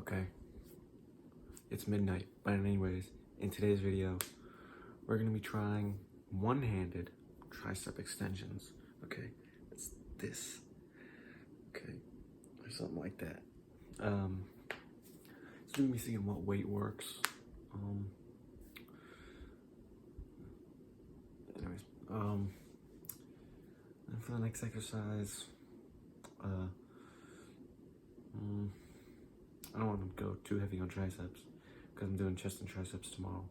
Okay, it's midnight, but anyways, in today's video, we're gonna be trying one-handed tricep extensions. Okay, it's this. Okay, or something like that. So we're gonna be seeing what weight works. And for the next exercise, I don't want to go too heavy on triceps because I'm doing chest and triceps tomorrow.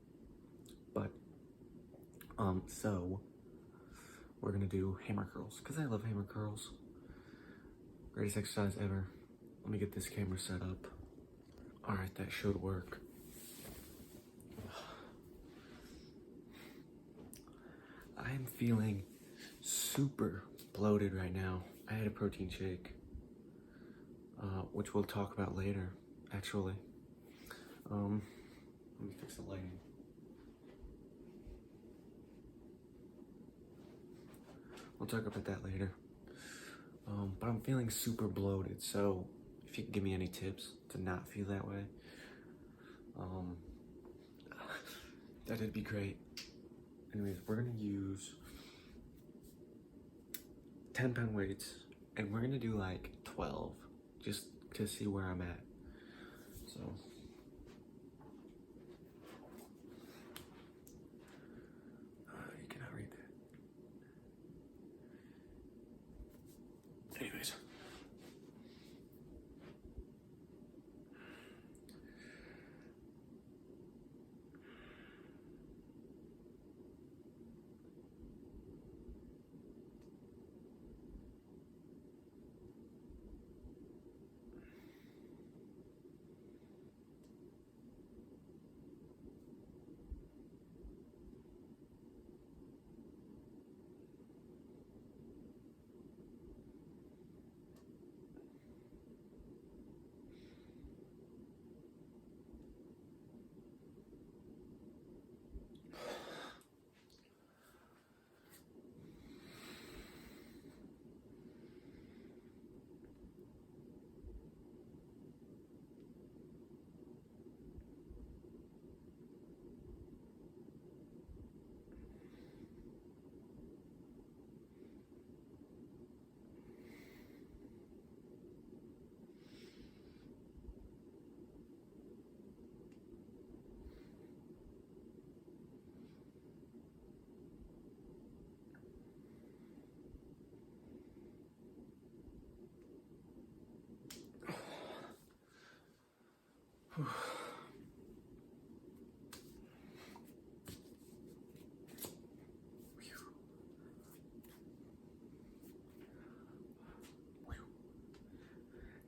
But, so we're gonna do hammer curls because I love hammer curls. Greatest exercise ever. Let me get this camera set up. All right, that should work. I am feeling super bloated right now. I had a protein shake, which we'll talk about later, actually. Let me fix the lighting. We'll talk about that later. But I'm feeling super bloated, so if you can give me any tips to not feel that way, that'd be great. Anyways, we're gonna use 10-pound weights, and we're gonna do like 12, just to see where I'm at. So, you cannot read that. Anyways.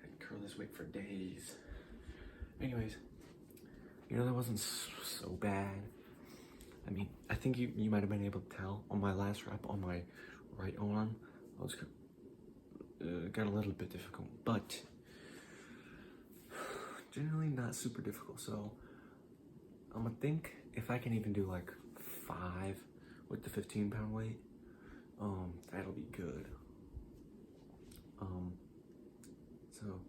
I can curl this weight for days. Anyways, that wasn't so bad. I mean, I think you might have been able to tell on my last rep on my right arm, I was got a little bit difficult, but generally not super difficult. So I'm gonna think if I can even do like 5 with the 15-pound weight, that'll be good. So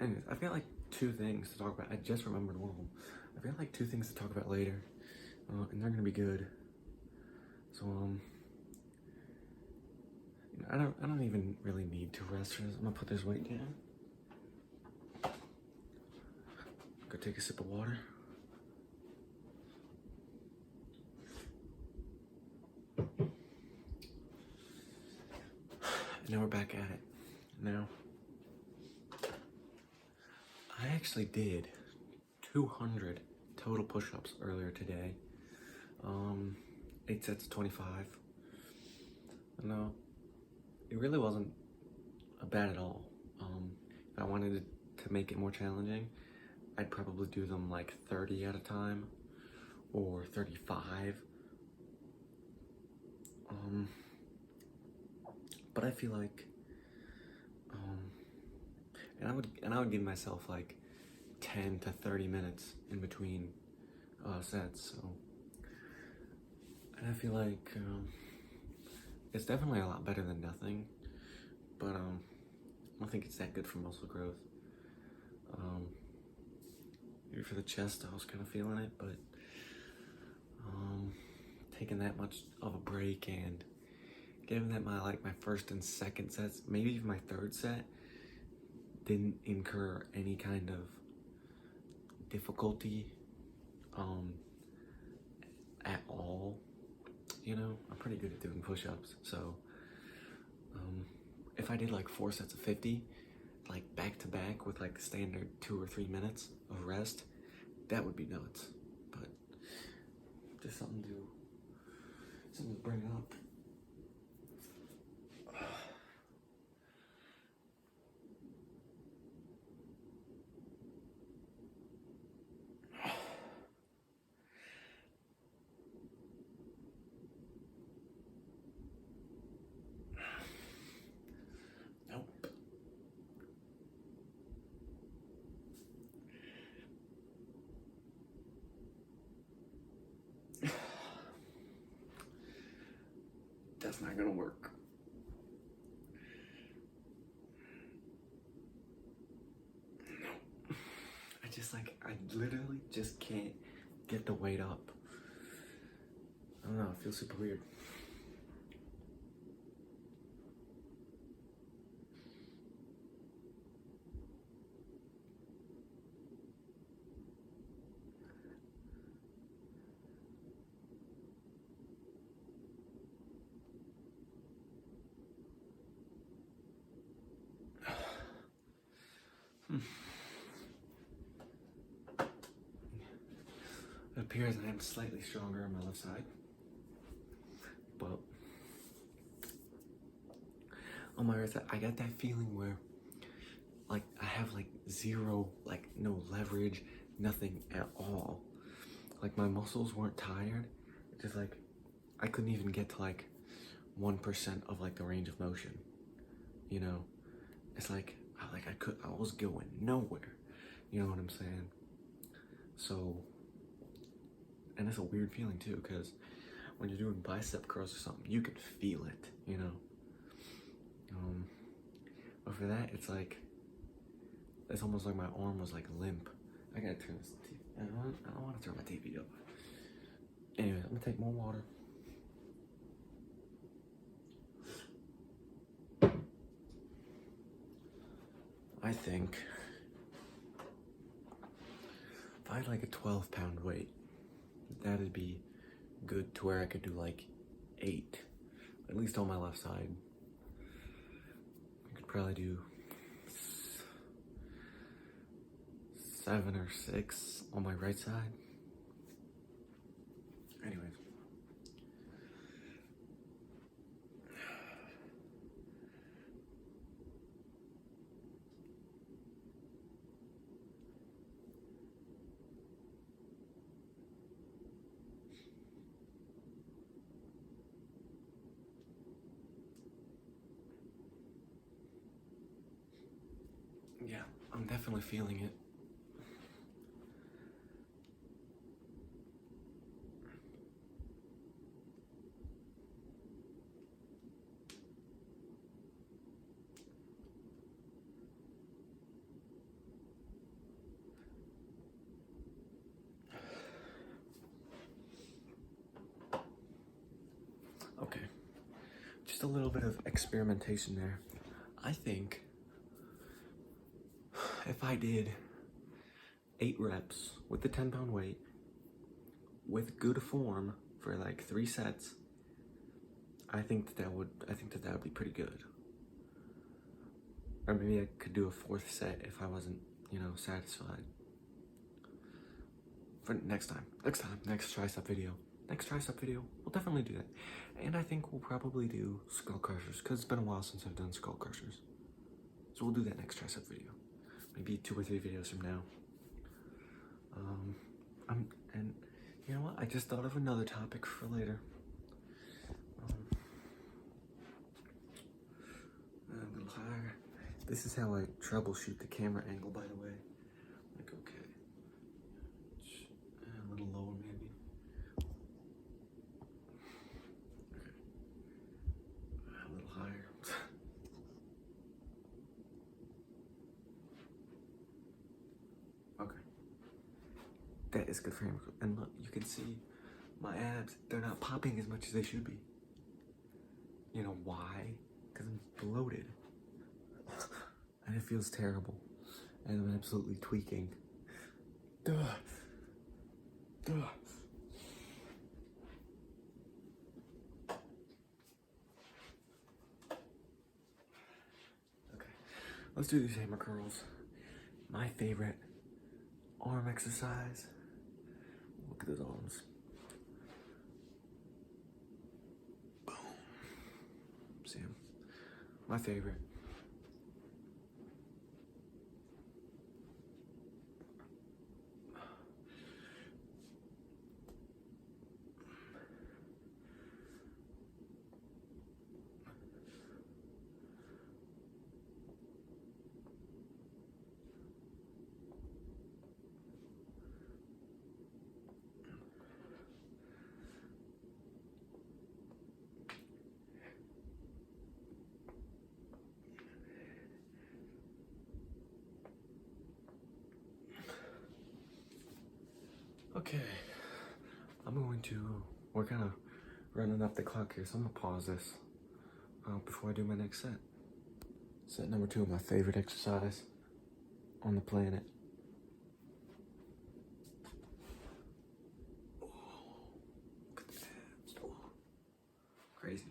anyways, I've got like 2 things to talk about. I just remembered one of them. I've got like 2 things to talk about later, and they're gonna be good. So I don't even really need to rest for this. I'm gonna put this weight down. Go take a sip of water. And now we're back at it. Now, I actually did 200 total push-ups earlier today. 8 sets of 25. No, it really wasn't bad at all. If I wanted to make it more challenging, I'd probably do them like 30 at a time or 35. But I feel like, and I would give myself like 10 to 30 minutes in between sets. So, and I feel like it's definitely a lot better than nothing, but I don't think it's that good for muscle growth. for the chest. I was kind of feeling it, but taking that much of a break and given that my first and second sets, maybe even my third set, didn't incur any kind of difficulty at all. You know, I'm pretty good at doing push-ups, so if I did like 4 sets of 50, like back to back with like standard 2 or 3 minutes of rest, that would be nuts. But just something to bring up. Nope. That's not gonna work. No. I literally just can't get the weight up. I don't know, it feels super weird. It appears I am slightly stronger on my left side, but on my right side, I got that feeling where like I have like zero, like no leverage, nothing at all. Like my muscles weren't tired, just like I couldn't even get to like 1% of like the range of motion, you know? It's like I was going nowhere, you know what I'm saying? So, and it's a weird feeling too, because when you're doing bicep curls or something, you can feel it, you know? But for that, it's almost like my arm was like limp. I gotta turn this TV. I don't want to turn my TV up. Anyways, I'm gonna take more water. I think if I had like a 12-pound weight, that'd be good to where I could do like 8, at least on my left side. I could probably do 7 or 6 on my right side. Anyways. Yeah, I'm definitely feeling it. Okay, just a little bit of experimentation there. I think if I did 8 reps with the 10-pound weight, with good form for like 3 sets, I think that would be pretty good. Or maybe I could do a 4th set if I wasn't, you know, satisfied. For next tricep video. We'll definitely do that. And I think we'll probably do skull crushers, because it's been a while since I've done skull crushers. So we'll do that next tricep video. Maybe 2 or 3 videos from now. And you know what? I just thought of another topic for later. A little higher. This is how I troubleshoot the camera angle, by the way. Like, okay. A little lower, maybe. Okay. A little higher. Okay. That is good for hammer curls. And look, you can see my abs, they're not popping as much as they should be. You know why? Because I'm bloated. And it feels terrible. And I'm absolutely tweaking. Duh. Duh. Okay, let's do these hammer curls. My favorite arm exercise. Look at those arms. Boom. See him? My favorite. Okay, we're kind of running up the clock here, so I'm gonna pause this before I do my next set. Set number 2 of my favorite exercise on the planet. Oh, look at the abs. Oh, crazy.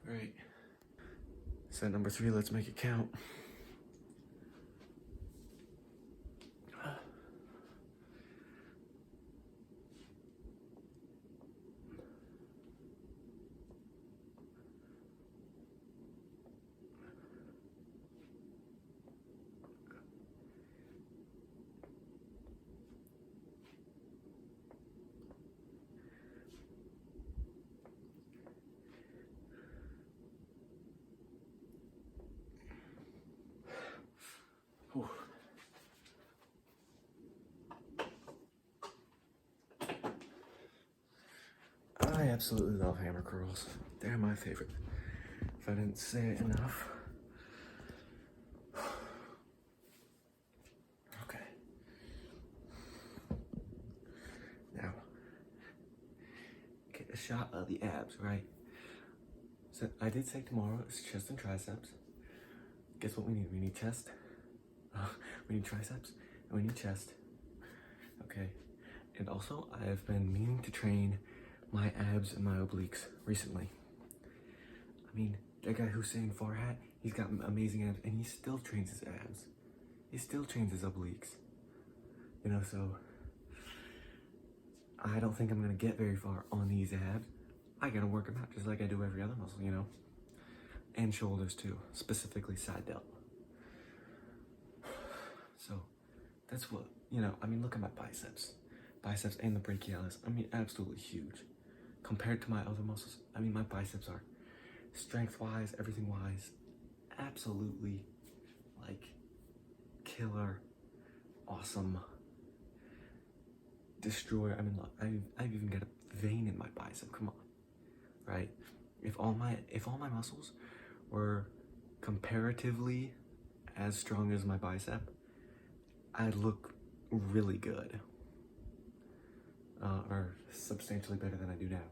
Right. Set number 3, let's make it count. Whew. I absolutely love hammer curls. They're my favorite. If I didn't say it enough. Okay. Now, get a shot of the abs, right? So I did say tomorrow is chest and triceps. Guess what we need? We need chest. We need triceps, and we need chest. Okay. And also, I've been meaning to train my abs and my obliques recently. I mean, that guy Hussein Farhat, he's got amazing abs, and he still trains his abs. He still trains his obliques. You know, so I don't think I'm gonna get very far on these abs. I gotta work them out just like I do every other muscle, you know? And shoulders too, specifically side delt. So that's what, you know, I mean, look at my biceps. Biceps and the brachialis, I mean, absolutely huge. Compared to my other muscles, I mean, my biceps are strength-wise, everything-wise, absolutely, like, killer, awesome, destroyer. I mean, look, I've even got a vein in my bicep, come on, right? If all my muscles were comparatively as strong as my bicep, I'd look really good. Or substantially better than I do now.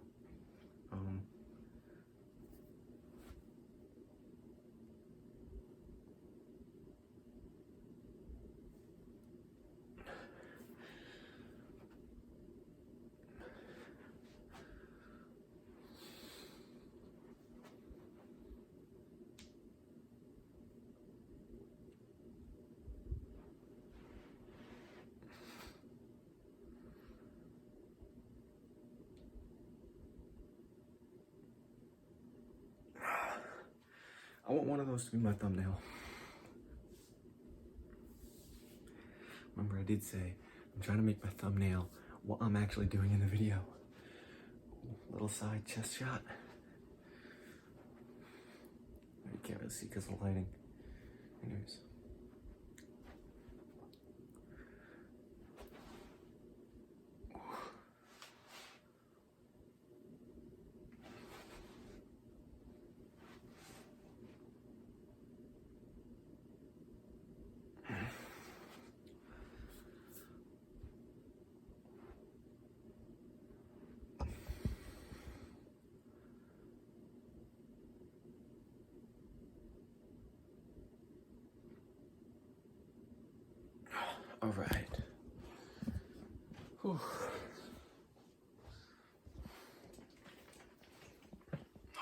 I want one of those to be my thumbnail. Remember, I did say I'm trying to make my thumbnail what I'm actually doing in the video. Little side chest shot. You can't really see because of the lighting. Anyways. All right. Whew.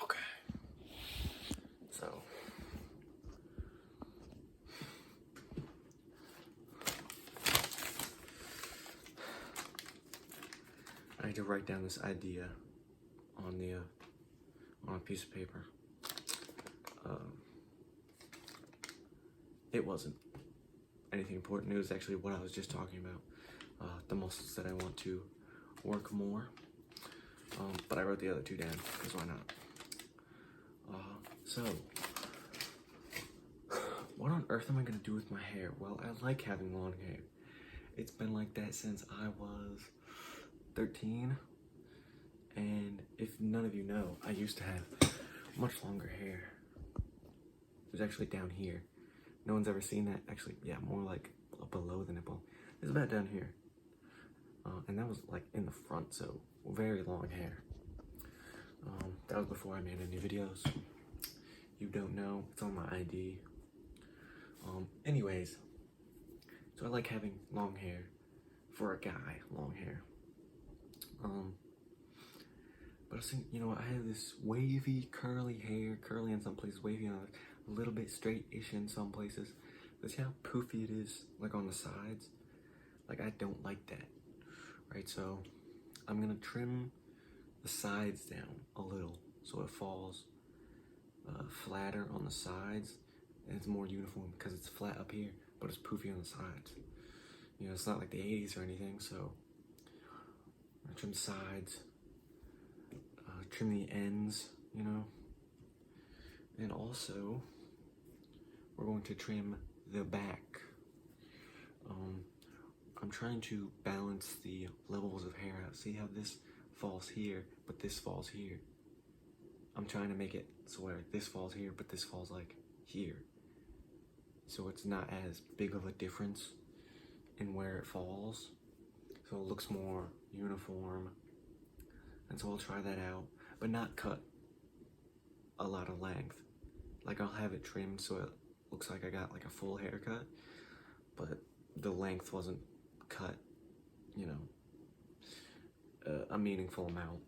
Okay. So. I need to write down this idea on on a piece of paper. It wasn't anything important. It was actually what I was just talking about. The muscles that I want to work more. But I wrote the other two down, because why not? So, what on earth am I gonna do with my hair? Well, I like having long hair. It's been like that since I was 13. And if none of you know, I used to have much longer hair. It was actually down here. No one's ever seen that. Actually, yeah, more like below the nipple. It's about down here. And that was like in the front, so very long hair. That was before I made any videos. You don't know, it's on my ID. Anyways, so I like having long hair for a guy, long hair. But I was thinking, you know, I have this wavy, curly hair, curly in some places, wavy on others, a little bit straight-ish in some places. But see how poofy it is, like on the sides? Like, I don't like that, right? So I'm gonna trim the sides down a little so it falls flatter on the sides, and it's more uniform because it's flat up here, but it's poofy on the sides. You know, it's not like the 80s or anything, so I'm gonna trim the sides, trim the ends, you know, and also we're going to trim the back. I'm trying to balance the levels of hair out. See how this falls here, but this falls here? I'm trying to make it so where this falls here, but this falls like here. So it's not as big of a difference in where it falls. So it looks more uniform. And so I'll try that out, but not cut a lot of length. Like, I'll have it trimmed so it looks like I got like a full haircut, but the length wasn't cut, you know, a meaningful amount.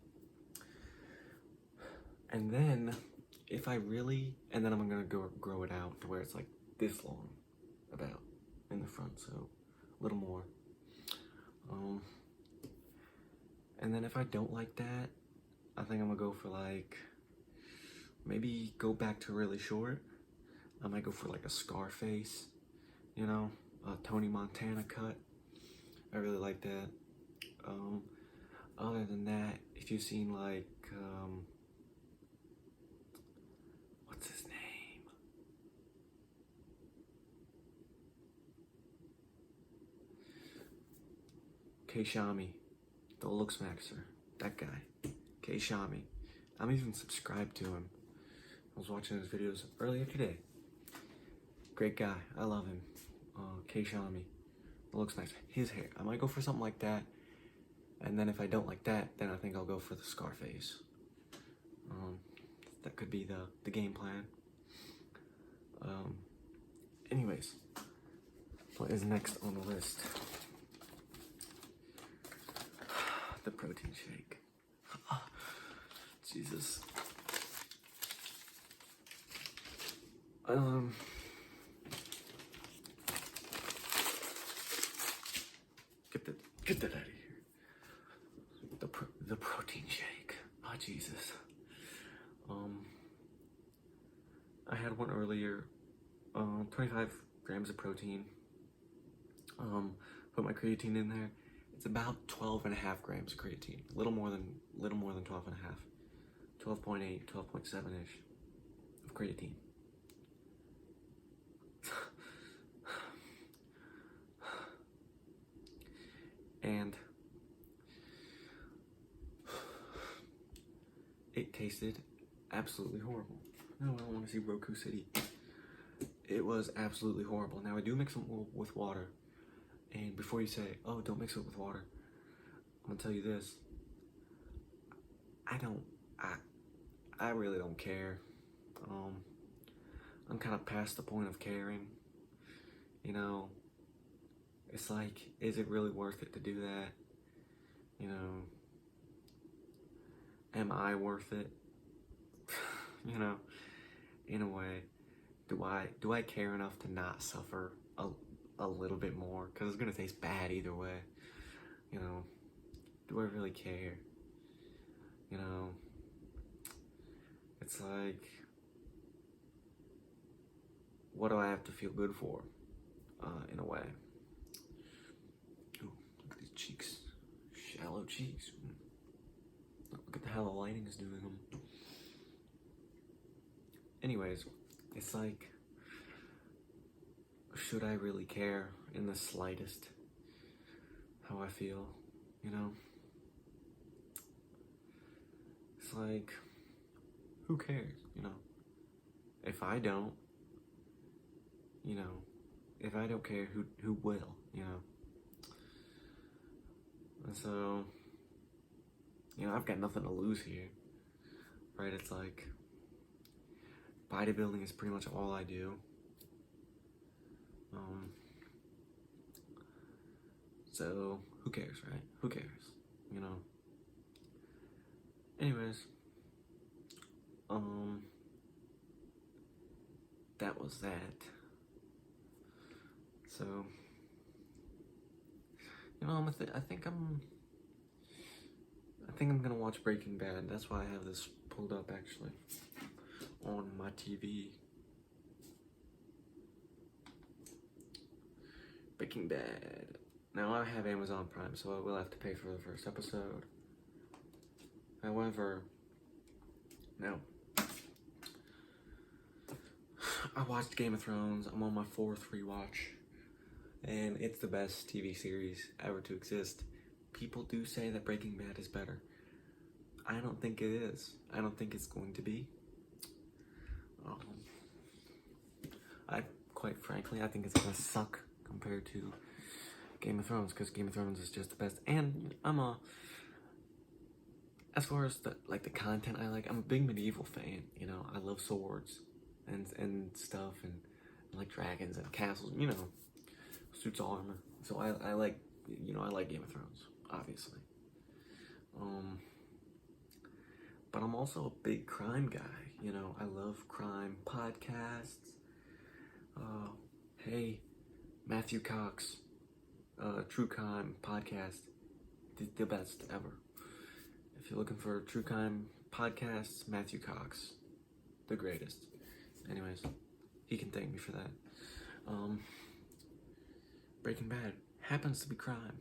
And then if I really, and then I'm gonna grow it out to where it's like this long, about in the front, so a little more. And then if I don't like that, I think I'm gonna go for like, maybe go back to really short. I might go for like a Scarface, you know, a Tony Montana cut. I really like that. Other than that, if you've seen like, what's his name? K-Shami, the Looks Maxer, that guy, K-Shami. I'm even subscribed to him. I was watching his videos earlier today. Great guy, I love him. K-Shami, the Looks Maxer. His hair, I might go for something like that. And then if I don't like that, then I think I'll go for the Scarface. That could be the game plan. Anyways, what is next on the list? The protein shake. Jesus. Get that out of here. The protein shake. Oh, Jesus. I had one earlier, 25 grams of protein. Put my creatine in there. It's about 12.5 grams of creatine. A little more than 12.5. 12.8, 12.7-ish of creatine. And it tasted absolutely horrible. No, I don't want to see Roku City. It was absolutely horrible. Now I do mix them with water. And before you say, oh, don't mix it with water, I'm gonna tell you this. I really don't care. I'm kind of past the point of caring. You know, it's like, is it really worth it to do that? You know, am I worth it? You know, in a way, do I care enough to not suffer a little bit more? Because it's gonna taste bad either way. You know, do I really care? You know, it's like, what do I have to feel good for? In a way. Ooh, look at these cheeks. Shallow cheeks. Look at how the lighting is doing them. Anyways, it's like, should I really care in the slightest how I feel, you know? It's like, who cares, you know? If I don't, you know, if I don't care, who will, you know? And so, you know, I've got nothing to lose here, right? It's like, bodybuilding is pretty much all I do. So who cares, right? Who cares, you know? Anyways, that was that. So, you know, I think I'm gonna watch Breaking Bad. That's why I have this pulled up actually on my TV. Breaking Bad. Now I have Amazon Prime, so I will have to pay for the first episode. However, no. I watched Game of Thrones. I'm on my 4th rewatch, and it's the best TV series ever to exist. People do say that Breaking Bad is better. I don't think it is. I don't think it's going to be. Quite frankly, I think it's gonna suck compared to Game of Thrones, because Game of Thrones is just the best. And as far as the content I like, I'm a big medieval fan, you know. I love swords and stuff, and I like dragons and castles, you know, suits of armor. So I like, you know, I like Game of Thrones, obviously. But I'm also a big crime guy, you know. I love crime podcasts. Hey, Matthew Cox, True Crime podcast, the best ever. If you're looking for true crime podcasts, Matthew Cox, the greatest. Anyways, he can thank me for that. Breaking Bad happens to be crime.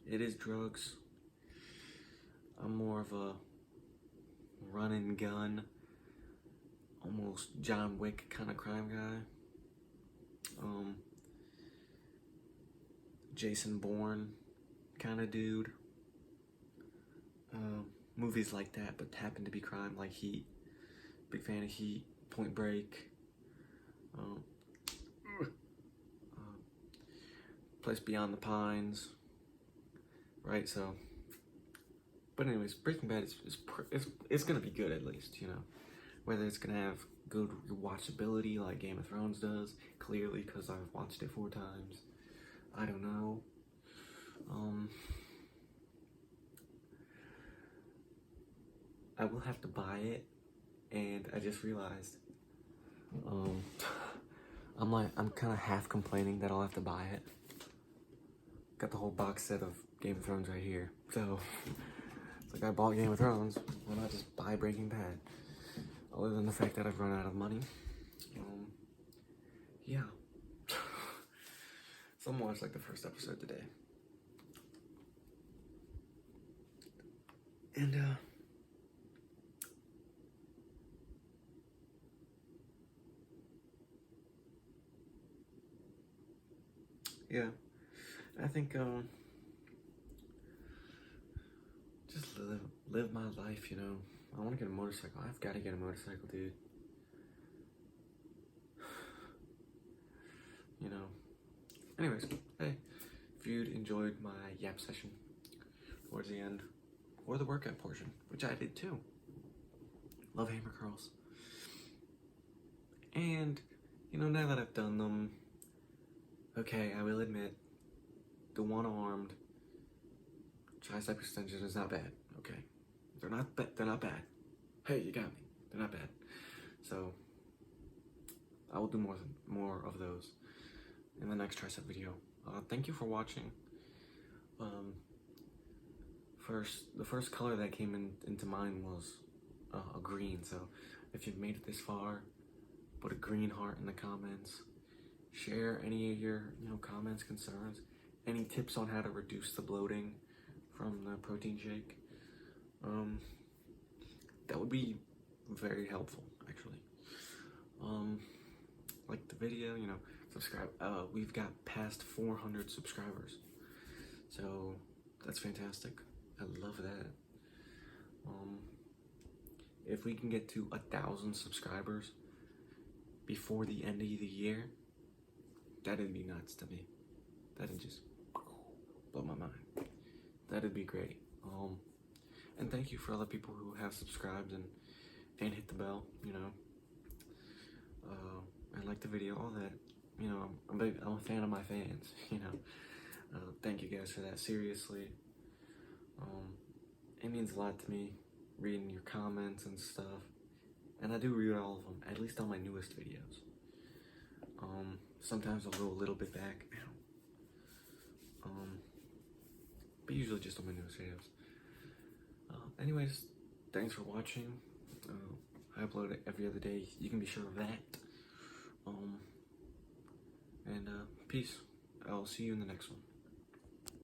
It is drugs. I'm more of a run and gun, almost John Wick kind of crime guy. Jason Bourne kind of dude. Movies like that, but happen to be crime, like Heat. Big fan of Heat, Point Break. Place Beyond the Pines. Right, so. But anyways, Breaking Bad is gonna be good, at least, you know. Whether it's gonna have good watchability like Game of Thrones does, clearly, because I've watched it 4 times. I don't know. I will have to buy it, and I just realized, I'm kind of half complaining that I'll have to buy it. Got the whole box set of Game of Thrones right here, so it's like I bought Game of Thrones, why not just buy Breaking Bad? other than the fact that I've run out of money. Yeah. Someone watched like the first episode today. And yeah, I think just live my life, you know. I want to get a motorcycle. I've got to get a motorcycle, dude. You know. Anyways, hey, if you'd enjoyed my yap session towards the end, or the workout portion, which I did too. Love hammer curls. And, you know, now that I've done them, okay, I will admit, the one-armed tricep extension is not bad, okay? They're not bad. Hey, you got me. They're not bad. So, I will do more of those in the next tricep video. Thank you for watching. The first color that came into mind was a green. So if you've made it this far, put a green heart in the comments. Share any of your comments, concerns, any tips on how to reduce the bloating from the protein shake. That would be very helpful, actually. Like the video, subscribe. We've got past 400 subscribers, so that's fantastic. I love that. If we can get to 1,000 subscribers before the end of the year, that'd be nuts to me. That'd just blow my mind. That'd be great. And thank you for all the people who have subscribed and hit the bell. I like the video, all that. I'm a fan of my fans. Thank you guys for that. Seriously, it means a lot to me reading your comments and stuff, and I do read all of them, at least on my newest videos. Sometimes I'll go a little bit back, but usually just on my newest videos. Anyways, thanks for watching. I upload it every other day. You can be sure of that. And peace. I'll see you in the next one.